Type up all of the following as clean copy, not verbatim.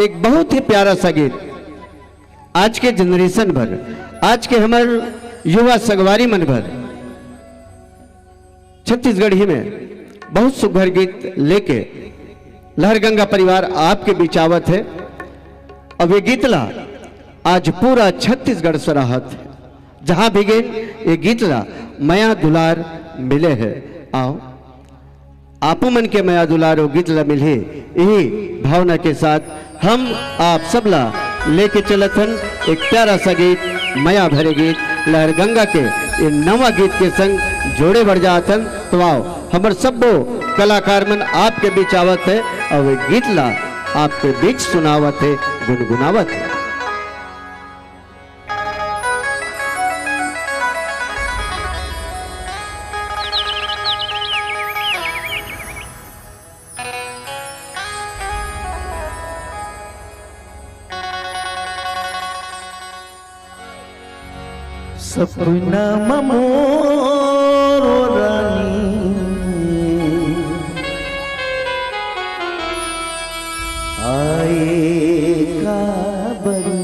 एक बहुत ही प्यारा सा गीत आज के जनरेशन भर, आज के हमार युवा संगवारी मन भर छत्तीसगढ़ ही में बहुत सुघर गीत लेके लहरगंगा परिवार आपके बीच आवत है। अब ये गीतला आज पूरा छत्तीसगढ़ सराहत है, जहां भी गए ये गीतला मया दुलार मिले है। आओ आपो मन के मया दुलार और गीतला मिले, यही भावना के साथ हम आप सबला लेके चलत हन एक प्यारा सा गीत, मया भरे गीत लहरगंगा के ये नवा गीत के संग जोड़े बढ़ जातन। तो आओ हमर सबो कलाकार मन आपके बीच आवत है और ये गीतला आपके बीच सुनावत है, गुनगुनावत है। सपना मोरो रानी आए का बरू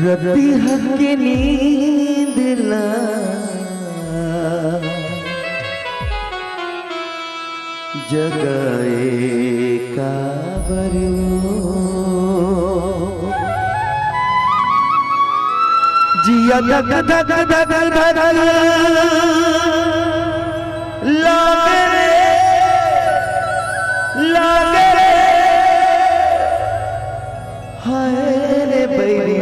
रति हके नींद ना जगाए का बरू जिया धक धक धक धक लागे रे हाय रे बैरी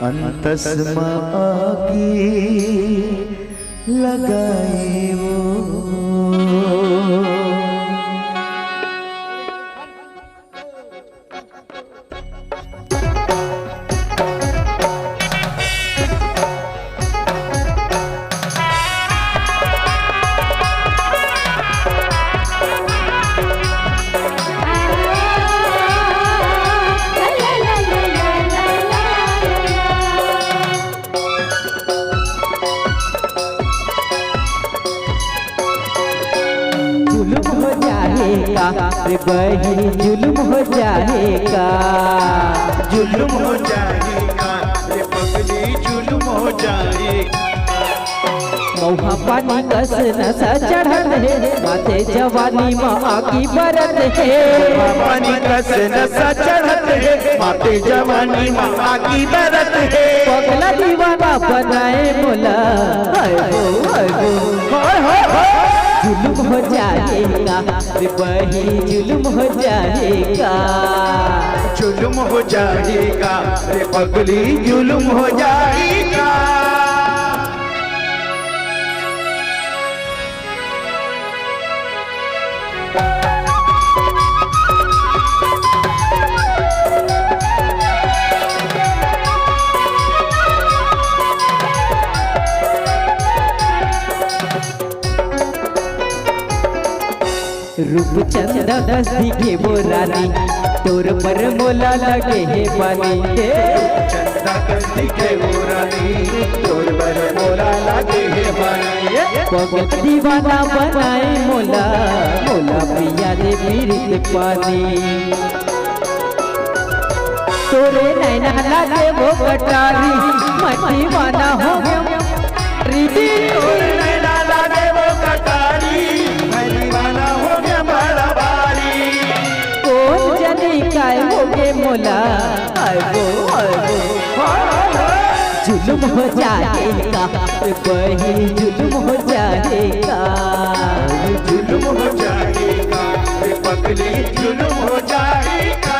अंतस्मा आगी लगाए वो रे बही जुल्म हो जाएगा, जुल्म हो जाएगा रे पगली जुल्म हो जाएगा। मौहा पानी कस नशा चढ़त है, माथे जवानी में आगी बरत है। पानी कस नशा चढ़त है, माथे जवानी में आगी बरत है। पगला दीवाना बनाए मोला हाय गो हाय गो हाय हाय जुल्म हो जाएगा रे बही जुल्म हो जाएगा, जुल्म हो जाएगा रे पगली जुल्म हो जाएगा। रूप चंदा दस दिखे वो रानी, तोर पर मोला लगे है पानी। चंदा दस दिखे वो रानी, तोर पर मोला लगे है पानी। पगल दीवाना बनाए मोला, मोला पिया रे पीरित पानी। तोरे नैना लागे वो कटारी, मटी वाना हो गया रिदी। तोरे नैना लागे वो कटारी, मटी वाना हो गया बड़ा भारी। कौन जनी काय हो गे मोला आय गो जुल्म हो जाएगा बही जुल्म हो जाएगा, जुल्म हो जाएगा रे पगली जुल्म हो जाएगा।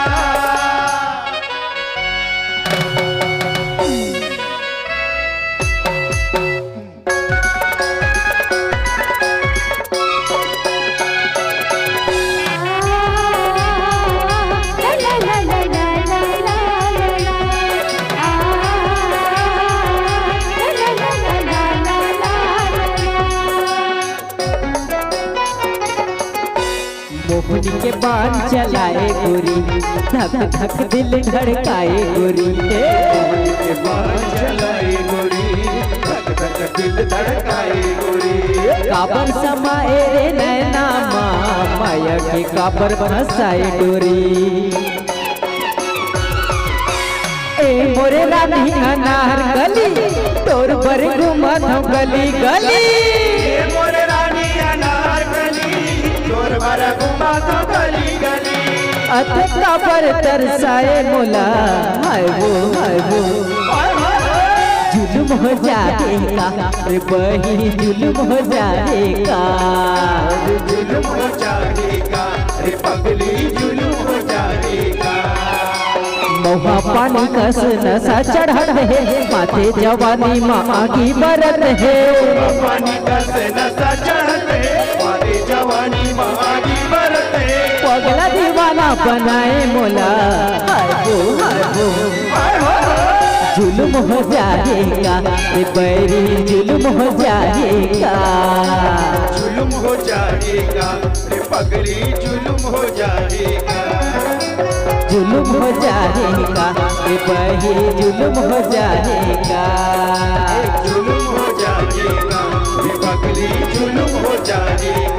मोहनी के बाण चलाए गोरी, धक धक दिल धड़काए गोरी। मोहनी के बाण चलाए गोरी, दिल धड़काए गोरी। काबर समाए रे नैना माया के काबर फसाए डोरी। ए मोरे रानी अनार गली तोर बर घुमा दो गली गली। ये मोरे रानी अनार गली तोर भर घुमा दो गली गली। अत काबर तरसाए मोला हाय वो जुलुम हो जाएगा रे बही जुलुम हो जाएगा। जुलुम हो जाएगा रे पगली जुलुम हो जाएगा। महुआ पानी कस नशा चढ़त है माथे जवानी माँ आगी बरत है। पानी कस नशा चढ़त है माथे जवानी माँ आगी बरत है। पगला दीवाना बनाए मोला हाय वो जुलुम हो जाएगा रे बैरी जुलुम हो जाएगा। जुलुम हो जाएगा रे पगली जुलुम हो जाएगा। जुलुम हो जाएगा रे बही जुलुम हो जाएगा। जुलुम हो जाएगा रे पगली जुलुम हो जाएगा।